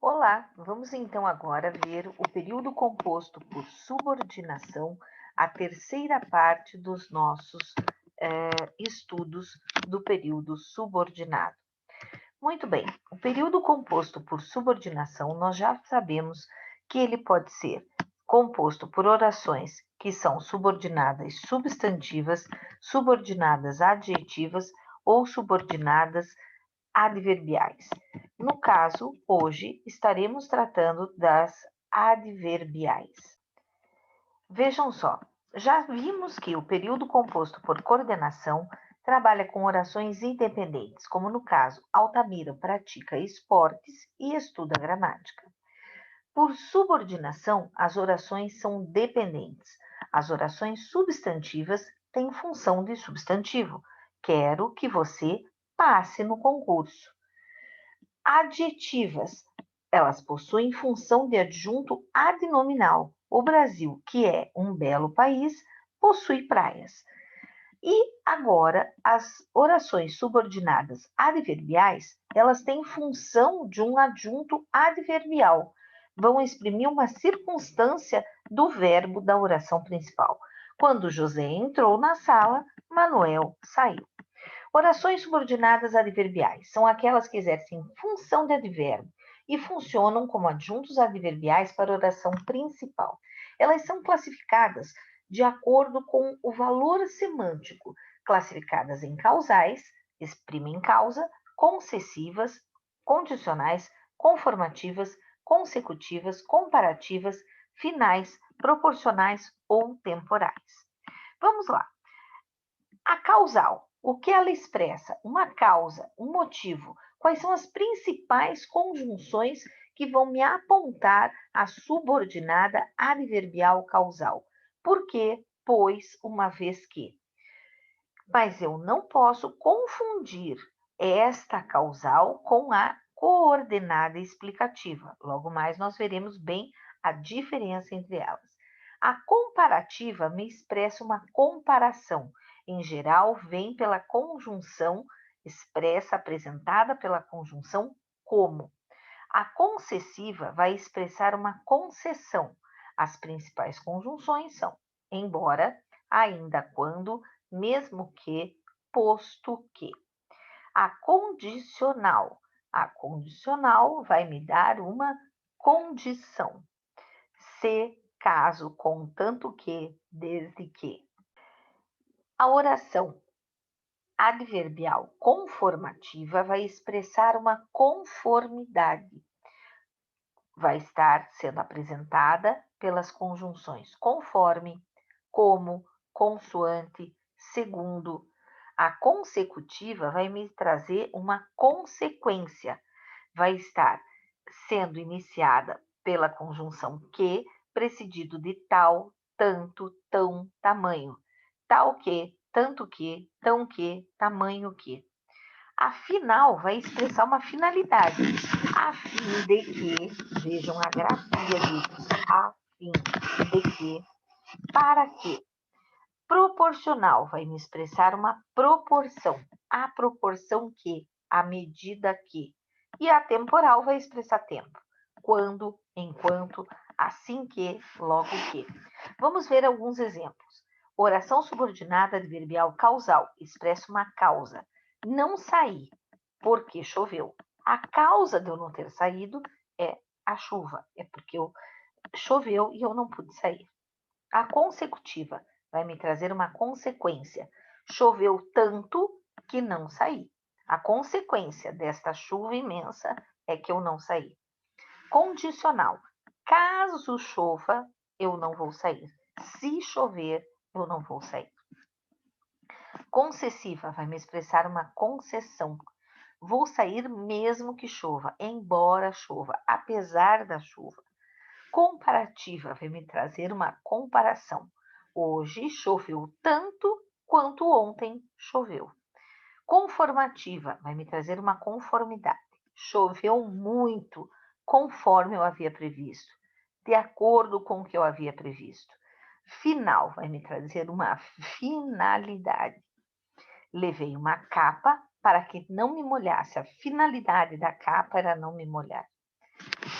Olá, vamos então agora ver o período composto por subordinação, a terceira parte dos nossos estudos do período subordinado. Muito bem, o período composto por subordinação, nós já sabemos que ele pode ser composto por orações que são subordinadas substantivas, subordinadas adjetivas ou subordinadas adverbiais. No caso, hoje estaremos tratando das adverbiais. Vejam só, já vimos que o período composto por coordenação trabalha com orações independentes, como no caso, Altamira pratica esportes e estuda gramática. Por subordinação, as orações são dependentes. As orações substantivas têm função de substantivo. Quero que você passe no concurso. Adjetivas. Elas possuem função de adjunto adnominal. O Brasil, que é um belo país, possui praias. E agora, as orações subordinadas adverbiais, elas têm função de um adjunto adverbial. Vão exprimir uma circunstância do verbo da oração principal. Quando José entrou na sala, Manuel saiu. Orações subordinadas adverbiais são aquelas que exercem função de advérbio e funcionam como adjuntos adverbiais para a oração principal. Elas são classificadas de acordo com o valor semântico, classificadas em causais, exprimem causa, concessivas, condicionais, conformativas, consecutivas, comparativas, finais, proporcionais ou temporais. Vamos lá. A causal, o que ela expressa? Uma causa, um motivo. Quais são as principais conjunções que vão me apontar a subordinada adverbial causal? Por quê? Pois, uma vez que. Mas eu não posso confundir esta causal com a coordenada explicativa. Logo mais nós veremos bem a diferença entre elas. A comparativa me expressa uma comparação. Em geral, vem pela conjunção expressa, apresentada pela conjunção como. A concessiva vai expressar uma concessão. As principais conjunções são embora, ainda quando, mesmo que, posto que. A condicional. A condicional vai me dar uma condição. Se, caso, contanto que, desde que. A oração adverbial conformativa vai expressar uma conformidade. Vai estar sendo apresentada pelas conjunções conforme, como, consoante, segundo. A consecutiva vai me trazer uma consequência. Vai estar sendo iniciada pela conjunção que, precedido de tal, tanto, tão, tamanho. Tal que, tanto que, tão que, tamanho que. A final vai expressar uma finalidade, a fim de que, vejam a grafia disso, a fim de que, para que. Proporcional vai me expressar uma proporção, a proporção que, a medida que. E a temporal vai expressar tempo, quando, enquanto, assim que, logo que. Vamos ver alguns exemplos. Oração subordinada adverbial causal expressa uma causa. Não saí, porque choveu. A causa de eu não ter saído é a chuva, é porque choveu e eu não pude sair. A consecutiva vai me trazer uma consequência. Choveu tanto que não saí. A consequência desta chuva imensa é que eu não saí. Condicional. Caso chova, eu não vou sair. Se chover, eu não vou sair. Concessiva vai me expressar uma concessão. Vou sair mesmo que chova, embora chova, apesar da chuva. Comparativa vai me trazer uma comparação. Hoje choveu tanto quanto ontem choveu. Conformativa vai me trazer uma conformidade. Choveu muito, conforme eu havia previsto, de acordo com o que eu havia previsto. Final vai me trazer uma finalidade. Levei uma capa para que não me molhasse. A finalidade da capa era não me molhar.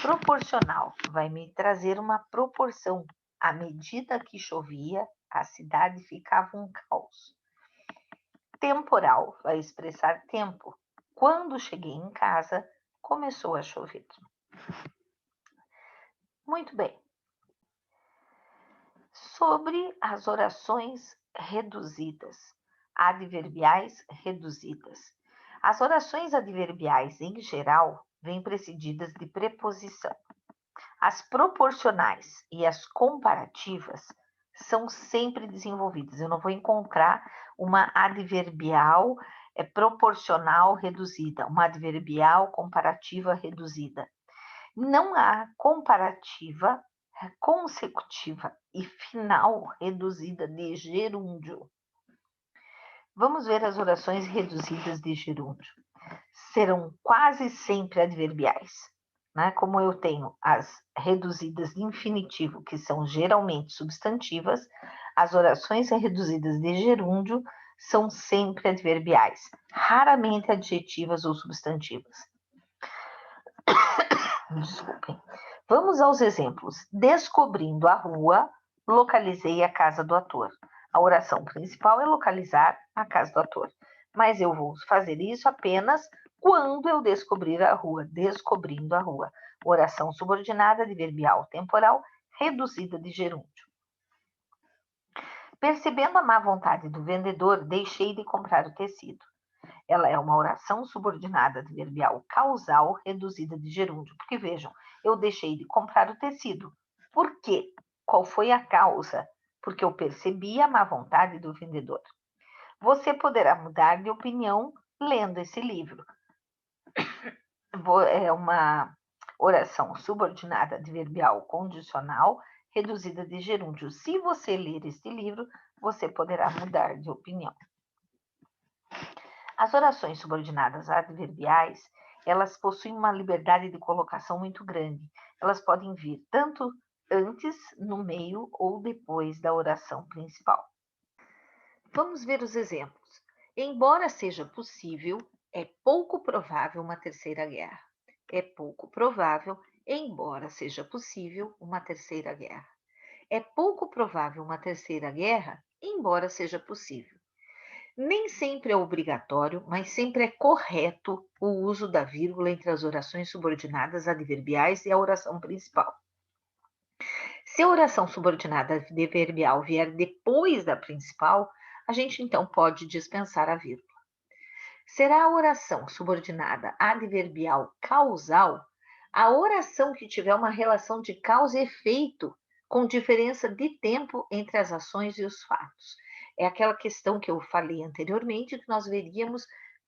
Proporcional vai me trazer uma proporção. À medida que chovia, a cidade ficava um caos. Temporal vai expressar tempo. Quando cheguei em casa, começou a chover. Muito bem. Sobre as orações reduzidas, adverbiais reduzidas. As orações adverbiais, em geral, vêm precedidas de preposição. As proporcionais e as comparativas são sempre desenvolvidas. Eu não vou encontrar uma adverbial proporcional reduzida, uma adverbial comparativa reduzida. Não há comparativa consecutiva e final reduzida de gerúndio. Vamos ver as orações reduzidas de gerúndio. Serão quase sempre adverbiais, né? Como eu tenho as reduzidas de infinitivo, que são geralmente substantivas, as orações reduzidas de gerúndio são sempre adverbiais, raramente adjetivas ou substantivas. Desculpem. Vamos aos exemplos. Descobrindo a rua, localizei a casa do ator. A oração principal é localizar a casa do ator, mas eu vou fazer isso apenas quando eu descobrir a rua, descobrindo a rua. Oração subordinada, adverbial temporal, reduzida de gerúndio. Percebendo a má vontade do vendedor, deixei de comprar o tecido. Ela é uma oração subordinada adverbial causal reduzida de gerúndio. Porque vejam, eu deixei de comprar o tecido. Por quê? Qual foi a causa? Porque eu percebi a má vontade do vendedor. Você poderá mudar de opinião lendo esse livro. É uma oração subordinada adverbial condicional reduzida de gerúndio. Se você ler este livro, você poderá mudar de opinião. As orações subordinadas adverbiais, elas possuem uma liberdade de colocação muito grande. Elas podem vir tanto antes, no meio ou depois da oração principal. Vamos ver os exemplos. Embora seja possível, é pouco provável uma terceira guerra. É pouco provável, embora seja possível, uma terceira guerra. É pouco provável uma terceira guerra, embora seja possível. Nem sempre é obrigatório, mas sempre é correto o uso da vírgula entre as orações subordinadas adverbiais e a oração principal. Se a oração subordinada adverbial vier depois da principal, a gente então pode dispensar a vírgula. Será a oração subordinada adverbial causal a oração que tiver uma relação de causa e efeito com diferença de tempo entre as ações e os fatos. É aquela questão que eu falei anteriormente, que nós veríamos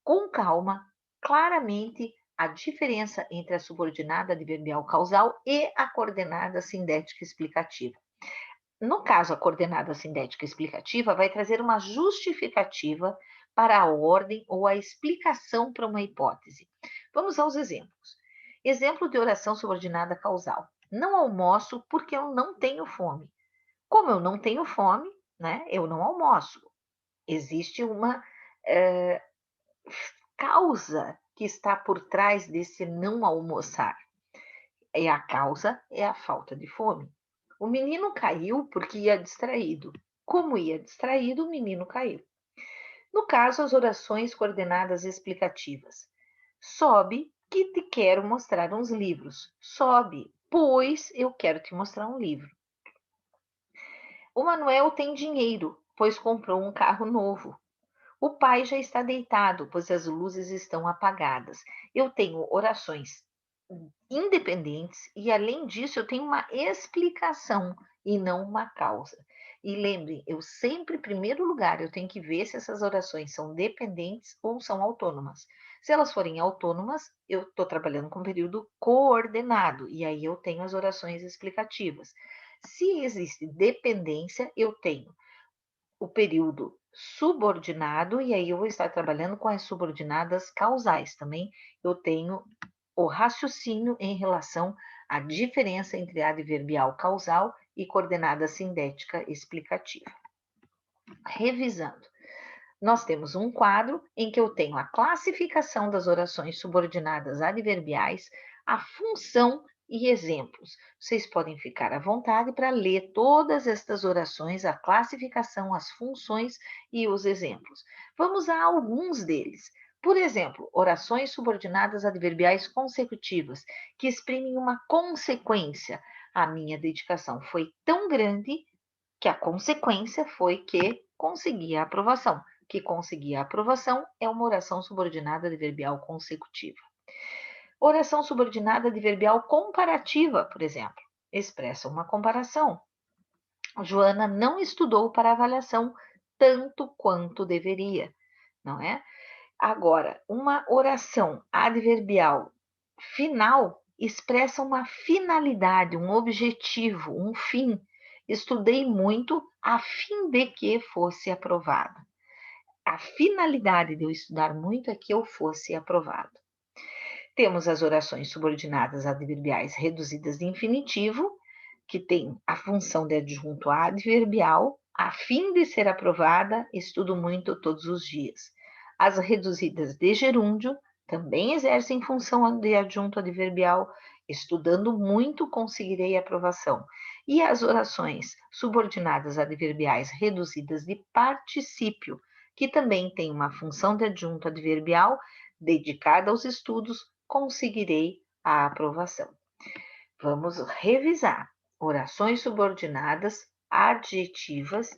com calma, claramente, a diferença entre a subordinada adverbial causal e a coordenada sindética explicativa. No caso, a coordenada sindética explicativa vai trazer uma justificativa para a ordem ou a explicação para uma hipótese. Vamos aos exemplos. Exemplo de oração subordinada causal. Não almoço porque eu não tenho fome. Como eu não tenho fome, né, eu não almoço. Existe uma causa que está por trás desse não almoçar. E a causa é a falta de fome. O menino caiu porque ia distraído. Como ia distraído, o menino caiu. No caso, as orações coordenadas explicativas. Sobe que te quero mostrar uns livros. Sobe, pois eu quero te mostrar um livro. O Manuel tem dinheiro, pois comprou um carro novo. O pai já está deitado, pois as luzes estão apagadas. Eu tenho orações independentes e, além disso, eu tenho uma explicação e não uma causa. E lembrem, eu sempre, em primeiro lugar, eu tenho que ver se essas orações são dependentes ou são autônomas. Se elas forem autônomas, eu estou trabalhando com período coordenado, e aí eu tenho as orações explicativas. Se existe dependência, eu tenho o período subordinado, e aí eu vou estar trabalhando com as subordinadas causais também. Eu tenho o raciocínio em relação à diferença entre adverbial causal e coordenada sindética explicativa. Revisando. nós temos um quadro em que eu tenho a classificação das orações subordinadas adverbiais, a função e exemplos. Vocês podem ficar à vontade para ler todas estas orações, a classificação, as funções e os exemplos. Vamos a alguns deles. Por exemplo, orações subordinadas adverbiais consecutivas, que exprimem uma consequência. A minha dedicação foi tão grande que a consequência foi que consegui a aprovação. Que conseguir a aprovação é uma oração subordinada adverbial consecutiva. Oração subordinada adverbial comparativa, por exemplo, expressa uma comparação. Joana não estudou para avaliação tanto quanto deveria, não é? Agora, uma oração adverbial final expressa uma finalidade, um objetivo, um fim. Estudei muito a fim de que fosse aprovado. A finalidade de eu estudar muito é que eu fosse aprovado. Temos as orações subordinadas adverbiais reduzidas de infinitivo, que tem a função de adjunto adverbial, a fim de ser aprovada, estudo muito todos os dias. As reduzidas de gerúndio também exercem função de adjunto adverbial, estudando muito conseguirei aprovação. E as orações subordinadas adverbiais reduzidas de particípio, que também tem uma função de adjunto adverbial dedicada aos estudos, conseguirei a aprovação. Vamos revisar orações subordinadas, adjetivas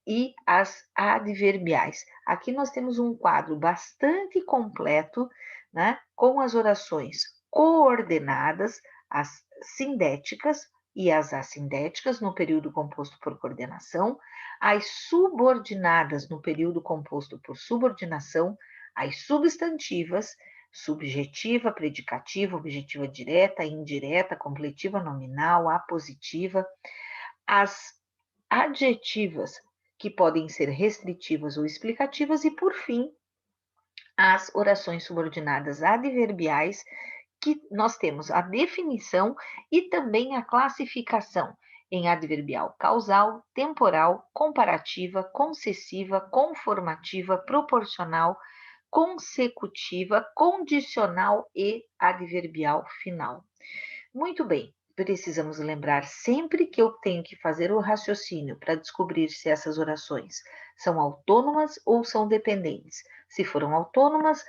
e as adverbiais. Aqui nós temos um quadro bastante completo, né, com as orações coordenadas, as sindéticas e as assindéticas no período composto por coordenação, as subordinadas no período composto por subordinação, as substantivas, subjetiva, predicativa, objetiva direta, indireta, completiva, nominal, apositiva, as adjetivas, que podem ser restritivas ou explicativas, e, por fim, as orações subordinadas adverbiais, que nós temos a definição e também a classificação em adverbial causal, temporal, comparativa, concessiva, conformativa, proporcional, consecutiva, condicional e adverbial final. Muito bem, precisamos lembrar sempre que eu tenho que fazer o raciocínio para descobrir se essas orações são autônomas ou são dependentes. Se foram autônomas,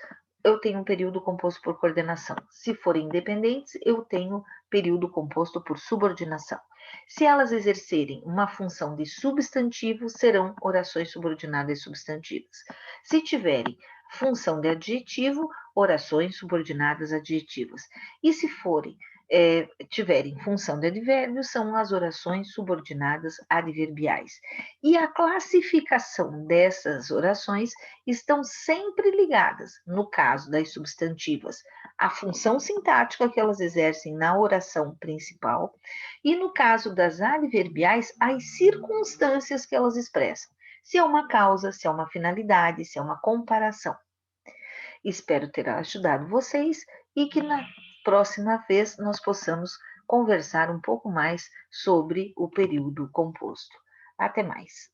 eu tenho um período composto por coordenação. Se forem independentes, eu tenho período composto por subordinação. Se elas exercerem uma função de substantivo, serão orações subordinadas substantivas. Se tiverem função de adjetivo, orações subordinadas adjetivas. E se forem tiverem função de advérbio, são as orações subordinadas adverbiais. E a classificação dessas orações estão sempre ligadas, no caso das substantivas, à função sintática que elas exercem na oração principal, e no caso das adverbiais, às circunstâncias que elas expressam. Se é uma causa, se é uma finalidade, se é uma comparação. Espero ter ajudado vocês e que na próxima vez nós possamos conversar um pouco mais sobre o período composto. Até mais.